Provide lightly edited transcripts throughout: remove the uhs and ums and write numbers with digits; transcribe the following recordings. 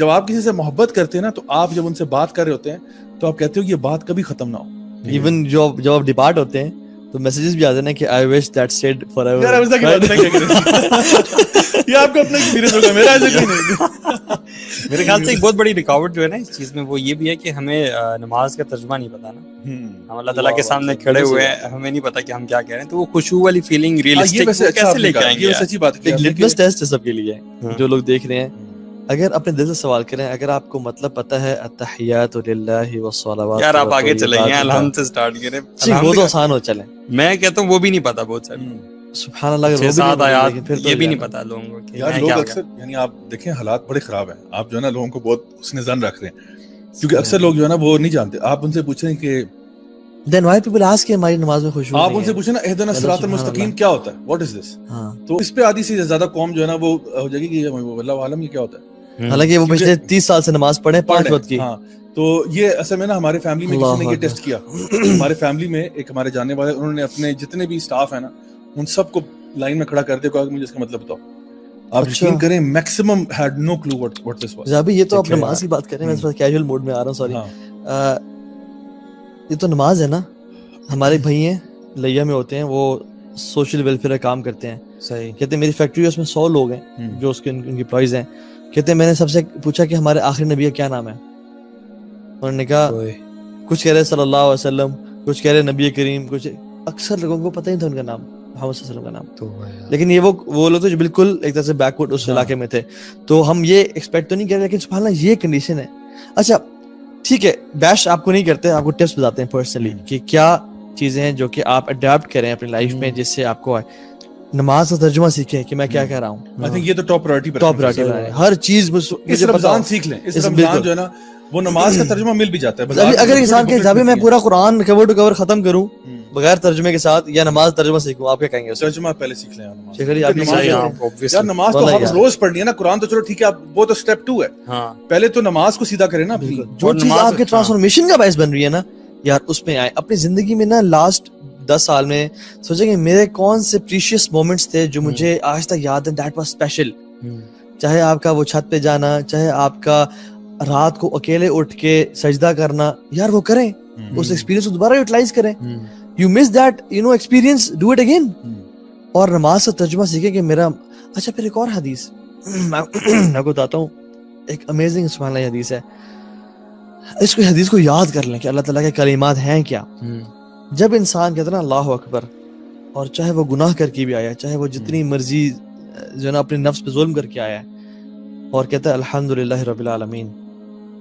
جب آپ کسی سے محبت کرتے ہیں نا تو آپ جب ان سے بات کر رہے ہوتے ہیں تو آپ کہتے ہو یہ بات کبھی ختم نہ ہو. ایون جب آپ ڈپارٹ ہوتے ہیں تو میسیجز بھی آتے ہیں کہ I wish that stayed forever. یار ایسا کی بات نہیں کریں, یہ آپ کا اپنا ایکسپیرینس ہوگا, میرا ایسا کوئی نہیں. میرے خیال سے ایک بہت بڑی رکاوٹ جو ہے نا اس چیز میں وہ یہ بھی ہے کہ ہمیں نماز کا ترجمہ نہیں پتا نا. ہم اللہ تعالیٰ کے سامنے کھڑے ہوئے ہیں, ہمیں نہیں پتا کہ ہم کیا کہہ رہے ہیں, تو وہ خشوع والی فیلنگ ریئلسٹک کیسے لے کے آئیں گے. یہ سچی بات ہے, ایک لٹمس ٹیسٹ ہے سب کے لیے جو لوگ دیکھ رہے ہیں. اگر اپنے دل سے سوال کریں, اگر آپ کو مطلب پتہ ہے التحیات للہ والصلوات, یار آپ آگے چلیں گے, الحمد سے سٹارٹ کریں. وہ تو آسان ہو چلیں. میں کہتا ہوں وہ بھی نہیں پتا بہت سارے, سبحان اللہ, چھ سات آیات یہ بھی نہیں پتا لوگوں کو. یار لوگ اکثر, یعنی آپ دیکھیں حالات بڑے خراب ہیں, آپ جو ہے نا لوگوں کو بہت حسن ظن رکھ رہے ہیں, کیونکہ اکثر لوگ جو ہے نا وہ نہیں جانتے. آپ ان سے پوچھیں کہ then why people ask کہ ہماری نماز میں خشوع, آپ ان سے پوچھیں نا اہدنا الصراط المستقیم کیا ہوتا ہے, what is this, تو اس پہ آدھی سے زیادہ قوم جو ہے نا وہ ہو جائے گی کہ اللہ عالم یہ کیا ہوتا ہے. حالانکہ وہ پچھلے 30 سال سے نماز پڑھے 5 وقت کی. ہاں, تو یہ اصل میں نا ہمارے فیملی میں کسی نے یہ ٹیسٹ کیا. ہمارے فیملی میں ایک ہمارے جاننے والے, انہوں نے اپنے جتنے بھی اسٹاف ہیں نا ان سب کو لائن میں کھڑا کر دیا, کہا کہ مجھے اس کا مطلب بتاؤ. آپ یقین کریں maximum had no kilo what this was. ابھی یہ تو آپ نماز کی بات کر رہے ہیں, میں تھوڑا کیجول موڈ میں آ رہا ہوں, سوری. یہ تو نماز ہے نا, ہمارے بھائی ہیں لیا میں ہوتے ہیں, وہ سوشل ویلفیئر کا کام کرتے ہیں. صحیح. کہتے ہیں میری فیکٹری ہے, اس میں 100 لوگ ہیں جو اس کے ان کی امپلائیز ہیں. کہتے ہیں میں نے سب سے پوچھا کہ ہمارے آخری نبی کا کیا نام ہے, انہوں نے کہا کچھ کہہ رہے صلی اللہ علیہ وسلم, کچھ کہہ رہے نبی کریم, کچھ اکثر لوگوں کو پتہ نہیں تھا ان کا نام, محمد صلی اللہ علیہ وسلم کا نام. لیکن یہ وہ لوگ تو جو بالکل ایک طرح سے بیک ورڈ اس علاقے میں تھے, تو ہم یہ ایکسپیکٹ تو نہیں کر رہے, لیکن سبحان اللہ یہ کنڈیشن ہے. اچھا ٹھیک ہے, بیش آپ کو نہیں کرتے, آپ کو ٹپس بتاتے ہیں پرسنلی کہ کیا چیزیں ہیں جو کہ آپ اڈیپٹ کریں اپنی لائف میں جس سے آپ کو آئے. نماز کا ترجمہ سیکھیں کہ میں کیا کہہ رہا ہوں. I think یہ تو ٹاپ پرائرٹی ہے, ہر چیز اس رمضان سیکھ لیں. اس رمضان جو ہے نا وہ نماز کا ترجمہ مل بھی جاتا ہے. اگر انسان کہ جب میں پورا قرآن کور ٹو کور ختم کروں بغیر ترجمے کے ساتھ, یا نماز ترجمہ سیکھوں, آپ کیا کہیں گے؟ ترجمہ پہلے سیکھ لیں. یار نماز تو ہم روز پڑھنی ہے نا, قرآن تو چلو ٹھیک ہے, وہ تو اسٹیپ 2 ہے, پہلے تو نماز کو سیدھا کریں نا. جو چیز آپ کے ٹرانسفارمیشن کا باعث بن رہی ہے نا یار, اس میں آئے. اپنی زندگی میں نا لاسٹ 10 سال میں سوچیں کہ میرے کون سے پریشیس مومنٹس تھے جو مجھے آج تک یاد ہیں, دیٹ واز اسپیشل. چاہے آپ کا وہ چھت پہ جانا, چاہے آپ کا رات کو اکیلے اٹھ کے سجدہ کرنا, یار وہ کریں, اس ایکسپیرینس کو دوبارہ یوٹیلائز کریں. You miss that experience, do it again. اور نماز کا ترجمہ سیکھیں کہ میرا. اچھا پھر ایک اور حدیث میں کو بتاتا ہوں, ایک امیزنگ سبحان اللہ حدیث ہے. اس کو حدیث کو یاد کر لیں کہ اللہ تعالیٰ کے کلمات ہیں کیا. جب انسان کہتا ہے نا اللہ اکبر, اور چاہے وہ گناہ کر کے بھی آیا, چاہے وہ جتنی مرضی جو ہے نا اپنے نفس پہ ظلم کر کے آیا ہے, اور کہتا ہے الحمدللہ رب العالمین,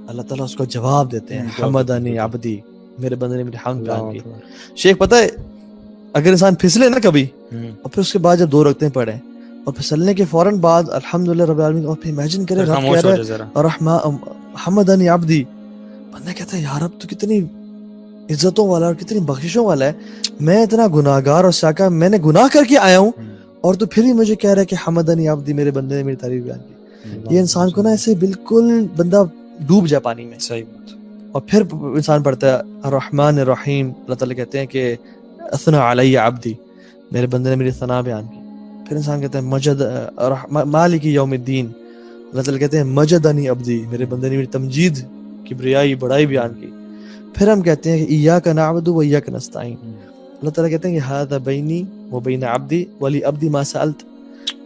اللہ تعالیٰ اس کو جواب دیتے ہیں حمدنی عبدی, میرے بندے نے میری حمد بیان کی. شیخ پتہ ہے اگر انسان پھسلے نا کبھی, اور پھر اس کے بعد جب 2 رکعتیں پڑھے, اور پھسلنے کے فوراً بعد الحمدللہ رب العالمین, اور پھر امیجن کرے رب کہہ رہا ہے حمدنی عبدی, بندہ کہتا ہے یار اب تو کتنی عزتوں والا اور کتنی بخششوں والا ہے, میں اتنا گناہگار اور ساکا, میں نے گناہ کر کے آیا ہوں, اور تو پھر ہی مجھے کہہ رہا ہے کہ حمدنی عبدی, میرے بندے نے میری تعریف بیان کی. یہ انسان کو نا ایسے بالکل بندہ ڈوب جائے پانی میں. صحیح. اور پھر انسان پڑھتا ہے الرحمن الرحیم, اللہ تعالیٰ کہتے ہیں کہ اثنا علی عبدی, میرے بندے نے میری ثنا بیان کی. پھر انسان کہتا ہے مجد مالک یوم الدین, اللہ تعالیٰ کہتے ہیں مجدنی عبدی, میرے بندے نے میری تمجید, کبریائی, بڑائی بیان کی. پھر ہم کہتے ہیں کہ ایاک نعبد و ایاک نستعین, اللہ تعالیٰ کہتے ہیں کہ ھذا بینی و بین عبدی ولی عبدی ما سألت,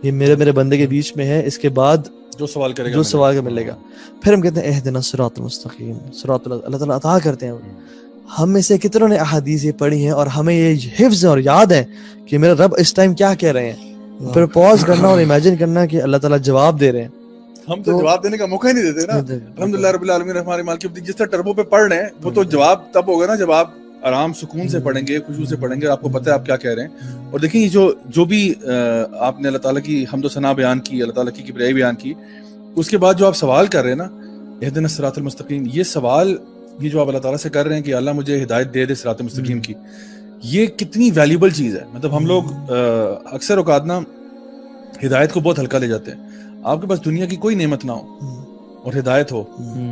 یہ میرے بندے کے بیچ میں ہے, اس کے بعد جو سوال کرے گا, جو سوال کا ملے گا. پھر ہم کہتے ہیں اہدنا الصراط المستقیم, صراط اللہ تعالیٰ عطا کرتے ہیں. ہم میں سے کتنوں نے احادیث یہ پڑھی ہیں اور ہمیں یہ حفظ اور یاد ہے کہ میرے رب اس ٹائم کیا کہہ رہے ہیں. پھر پاز کرنا اور امیجن کرنا کہ اللہ تعالیٰ جواب دے رہے ہیں. ہم تو جواب دینے کا موقع ہی نہیں دیتے نا. الحمدللہ رب العالمین الرحمن الرحیم, جس طرح ٹربو پہ پڑھ رہے ہیں وہ تو جواب تب ہوگا نا جب آپ آرام سکون سے پڑھیں گے, خوشبو سے پڑھیں گے, آپ کو پتہ ہے آپ کیا کہہ رہے ہیں. اور دیکھیں یہ جو بھی آپ نے اللہ تعالیٰ کی حمد و ثنا بیان کی, اللہ تعالیٰ کی کبریائی بیان کی, اس کے بعد جو آپ سوال کر رہے ہیں نا اہدنا الصراط المستقیم, یہ سوال یہ جو آپ اللہ تعالیٰ سے کر رہے ہیں کہ اللہ مجھے ہدایت دے دے صراط مستقیم کی, یہ کتنی ویلیبل چیز ہے. مطلب ہم لوگ اکثر اوقات نا ہدایت کو بہت ہلکا لے جاتے ہیں. آپ کے پاس دنیا کی کوئی نعمت نہ ہو اور ہدایت ہو,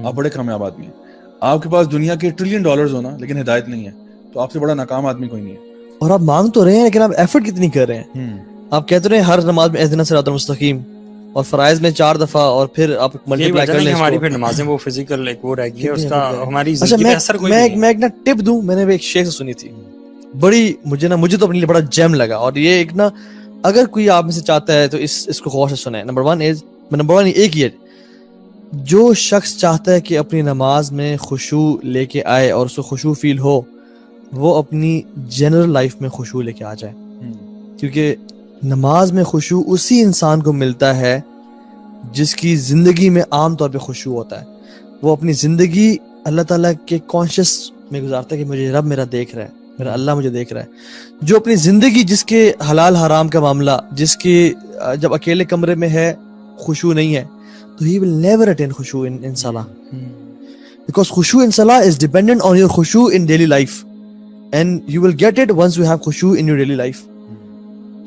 آپ بڑے کامیاب آدمی ہیں. آپ کے پاس دنیا کے $1 ٹریلین ہونا لیکن ہدایت نہیں ہے, تو آپ سے بڑا ناکام آدمی کوئی نہیں ہے. اور آپ مانگ تو رہے ہیں لیکن آپ ایفرٹ کتنی کر رہے ہیں. آپ کہتے رہے ہیں ہر نماز میں اہدنا الصراط المستقیم, اور فرائض میں 4 دفعہ, اور پھر آپ ملٹی پلائی کر لیں. ہماری پھر نمازیں وہ فزیکل ایک وہ رہ گئی ہے, اس کا ہماری زندگی پہ اثر کوئی نہیں. میں ایک نا ٹپ دوں, میں نے ایک شیخ سے سنی تھی, بڑی مجھے تو اپنے لیے بڑا جیم لگا, اور یہ ایک نا اگر کوئی آپ میں سے چاہتا ہے تو اس کو غور سے سنیں. نمبر 1 ایک ہی ہے, جو شخص چاہتا ہے کہ اپنی نماز میں خشوع لے کے آئے اور اس کو خشوع فیل ہو, وہ اپنی جنرل لائف میں خشوع لے کے آ جائے. کیونکہ نماز میں خشوع اسی انسان کو ملتا ہے جس کی زندگی میں عام طور پہ خشوع ہوتا ہے. وہ اپنی زندگی اللہ تعالیٰ کے کانشیس میں گزارتا ہے کہ مجھے رب میرا دیکھ رہا ہے, میرا اللہ مجھے دیکھ رہا ہے. جو اپنی زندگی جس کے حلال حرام کا معاملہ, جس کے جب اکیلے کمرے میں ہے خشوع نہیں ہے, تو he will never attain خشوع in salah, because خشوع in salah is dependent on your خشوع in daily life, and you will get it once you have خشوع in your daily life.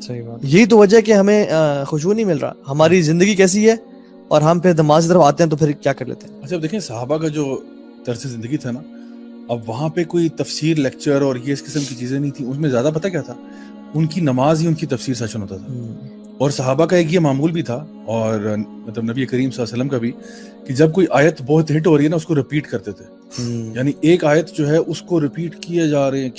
صحیح بات. یہی تو وجہ ہے کہ ہمیں خشوع نہیں مل رہا. ہماری زندگی کیسی ہے اور ہم پھر نماز کی طرف آتے ہیں تو پھر کیا کر لیتے ہیں. اچھا, اب دیکھیں صحابہ کا جو طرز زندگی تھا نا, اب وہاں پہ کوئی تفسیر لیکچر اور یہ اس قسم کی چیزیں نہیں تھیں. اس میں زیادہ پتہ کیا تھا, ان کی نماز ہی ان کی تفسیر سیشن ہوتا تھا. اور صحابہ کا ایک یہ معمول بھی تھا, اور مطلب نبی کریم صلی اللہ علیہ وسلم کا بھی, کہ جب کوئی آیت بہت ہٹ ہو رہی ہے نا, اس کو ریپیٹ کرتے تھے. یعنی ایک آیت جو ہے اس کو ریپیٹ کیے جا رہے ہیں,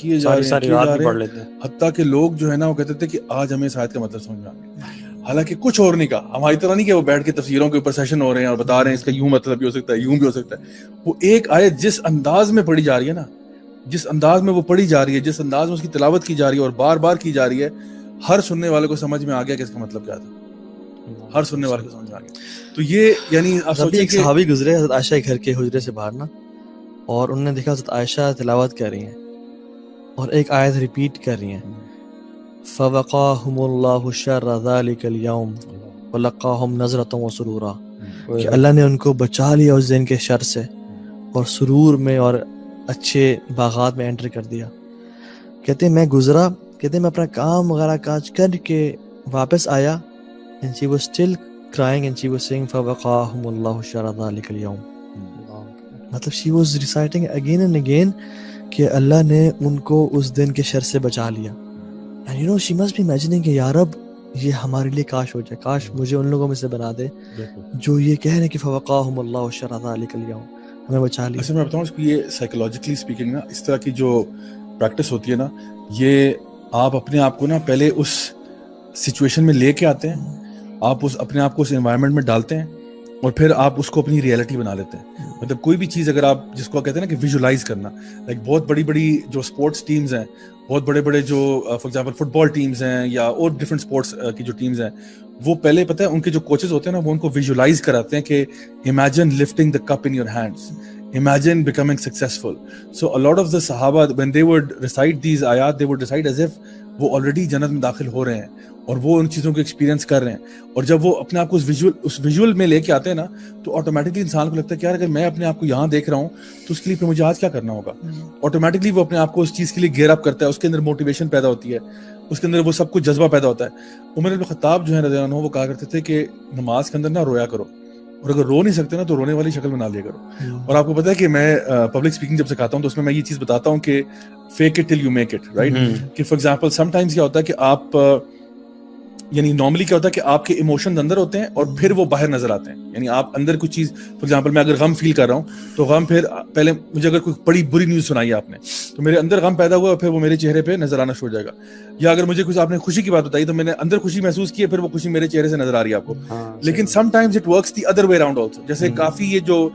حتیٰ کہ لوگ جو ہے نا وہ کہتے تھے کہ آج ہمیں اس آیت کا مطلب سمجھ میں آ گیا. حالانکہ کچھ اور نہیں کہا, ہماری طرح نہیں کہ وہ بیٹھ کے تفسیروں کے اوپر سیشن ہو رہے ہیں اور بتا رہے ہیں اس کا یوں مطلب بھی ہو سکتا ہے, یوں بھی ہو سکتا ہے. وہ ایک آیت جس انداز میں پڑھی جا رہی ہے نا, جس انداز میں وہ پڑھی جا رہی ہے, جس انداز میں اس کی تلاوت کی جا رہی ہے اور بار بار کی جا رہی ہے, ہر سننے والے کو سمجھ میں آ گیا کہ اس کا مطلب کیا تھا. ہر سننے والے کو سمجھ میں آ گیا. تو یہ یعنی آپ سوچیں ایک صحابی گزرے حضرت عائشہ کے گھر کے حجرے سے باہر نا, اور انہوں نے دیکھا حضرت عائشہ تلاوت کر رہی ہیں اور ایک آیت ریپیٹ کر رہی ہیں, فَوَقَاهُمُ اللَّهُ شَرَّ ذَلِكَ الْيَوْمِ وَلَقَّاهُمْ نَظْرَةً وَسُرُورًا, کہ اللہ نے ان کو بچا لیا اس دن کے شر سے اور سرور میں اور اچھے باغات میں انٹر کر دیا. کہتے ہیں میں گزرا, کہتے ہیں میں اپنا کام وغیرہ کاج کر کے واپس آیا, and she was still crying and she was saying فَوَقَاهُمُ اللَّهُ شَرَّ ذَلِكَ الْيَوْمِ. مطلب she was reciting again and again کہ اللہ نے ان کو اس دن کے شر سے بچا لیا. and you know she must be imagining کہ یا رب یہ ہمارے لیے کاش ہو جائے, کاش مجھے ان لوگوں میں سے بنا دے جو یہ کہہ رہے ہیں کہ فَوَقَاهُمُ اللَّهُ شَرَّ ذَلِكَ الْيَوْمِ, ہمیں بچا لیا. ایسے میں بتاؤں اس کو, یہ سائیکولوجیکلی اسپیکنگ نا, اس طرح کی جو پریکٹس ہوتی ہے نا, یہ آپ اپنے آپ کو نا پہلے اس سچویشن میں لے کے آتے ہیں, آپ اس اپنے آپ کو اس انوائرمنٹ میں ڈالتے ہیں, اور پھر آپ اس کو اپنی ریئلٹی بنا لیتے ہیں. مطلب کوئی بھی چیز اگر آپ جس کو کہتے ہیں نا کہ ویژولائز کرنا, لائک بہت بڑی بڑی جو اسپورٹس ٹیمز ہیں, بہت بڑے بڑے جو for example football teams ہیں یا اور ڈفرینٹ اسپورٹس کی جو ٹیمز ہیں, وہ پہلے پتہ ہے ان کے جو کوچز ہوتے ہیں نا, وہ ان کو ویژولائز کراتے ہیں کہ imagine lifting the cup in your hands, imagine becoming successful. So a lot of the Sahaba, when they would recite these ayat, they would recite as if وہ already جنت میں داخل ہو رہے ہیں اور وہ ان چیزوں کو ایکسپیرینس کر رہے ہیں. اور جب وہ اپنے آپ کو اس ویژول میں لے کے آتے ہیں نا, تو آٹومیٹکلی انسان کو لگتا ہے کہ یار اگر میں اپنے آپ کو یہاں دیکھ رہا ہوں تو اس کے لیے پھر مجھے آج کیا کرنا ہوگا. آٹومیٹکلی وہ اپنے آپ کو اس چیز کے لیے گیئر اپ کرتا ہے, اس کے اندر موٹیویشن پیدا ہوتی ہے, اس کے اندر وہ سب کچھ جذبہ پیدا ہوتا ہے. عمر بن خطاب جو ہے رضی اللہ عنہ, وہ کہا کرتے تھے کہ نماز کے اندر نہ رویا کرو, اور اگر رو نہیں سکتے نا تو رونے والی شکل بنا لیا کرو. اور آپ کو پتا ہے کہ میں پبلک اسپیکنگ جب سکھاتا ہوں تو اس میں یہ چیز بتاتا ہوں کہ fake it till you make it, right. کہ فار ایگزامپل سم ٹائمز کیا ہوتا ہے کہ آپ یعنی نارملی کیا ہوتا ہے کہ آپ کے ایموشنز اندر ہوتے ہیں اور پھر وہ باہر نظر آتے ہیں. یعنی آپ اندر کچھ چیز, فار ایگزامپل میں اگر غم فیل کر رہا ہوں تو غم, پھر پہلے مجھے اگر کوئی بڑی بری نیوز سنائی آپ نے تو میرے اندر غم پیدا ہوا, پھر وہ میرے چہرے پہ نظر آنا شروع ہو جائے گا. یا اگر مجھے کچھ آپ نے خوشی کی بات بتائی تو میں نے اندر خوشی محسوس کی ہے, پھر وہ خوشی میرے چہرے سے نظر آ رہی ہے آپ کو. لیکن some times it works the other way around also. جیسے کافی یہ جو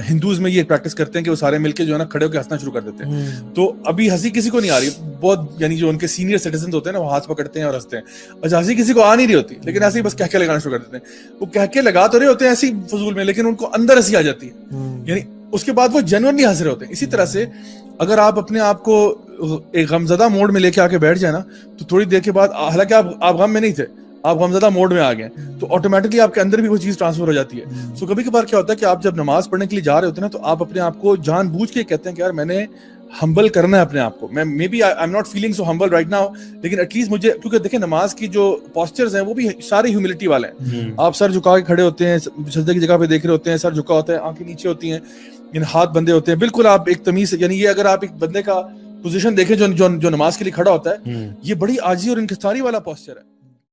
ہندوز میں یہ پریکٹس کرتے ہیں کہ وہ سارے مل کے جو ہے نا کھڑے ہو کے ہنسنا شروع کر دیتے ہیں. تو ابھی ہنسی کسی کو نہیں آ رہی بہت, یعنی جو ان کے سینئر سٹیزنز ہوتے ہیں نا وہ ہاتھ پکڑتے ہیں اور ہنستے ہیں. اچھا ہنسی کسی کو آ نہیں رہی ہوتی, لیکن ایسے ہی بس کہکے لگانا شروع کر دیتے ہیں. وہ کہکے لگا تو رہے ہوتے ہیں ایسی فضول میں, لیکن ان کو اندر ہنسی آ جاتی ہے. یعنی اس کے بعد وہ جینوئنلی ہنس رہے ہوتے ہیں. اسی طرح سے اگر آپ اپنے آپ کو ایک غمزدہ موڈ میں لے کے آ کے بیٹھ جائیں نا, تو تھوڑی دیر کے بعد, حالانکہ آپ غم میں نہیں تھے, آپ غمزدہ موڈ میں آ گئے, تو آٹومیٹکلی آپ کے اندر بھی وہ چیز ٹرانسفر ہو جاتی ہے. سو کبھی کبھار کیا ہوتا ہے کہ آپ جب نماز پڑھنے کے لیے جا رہے ہوتے ہیں نا, تو آپ اپنے آپ کو جان بوجھ کے کہتے ہیں کہ یار میں نے ہمبل کرنا ہے اپنے آپ کو. میں maybe I am not feeling so humble right now, لیکن ایٹ لیسٹ مجھے, کیونکہ دیکھیں نماز کی جو پوسچرز ہیں وہ بھی سارے ہیوملٹی والے ہیں. آپ سر جھکا کے کھڑے ہوتے ہیں, سجدے کی جگہ پہ دیکھ رہے ہوتے ہیں, سر جھکا ہوتا ہے, آنکھیں نیچے ہوتی ہیں, یعنی ہاتھ بندے ہوتے ہیں, بالکل آپ ایک تمیز, یعنی یہ اگر آپ ایک بندے کا پوزیشن دیکھیں جو نماز کے لیے کھڑا ہوتا ہے, یہ بڑی عاجزی اور انکساری والا پوسچر ہے.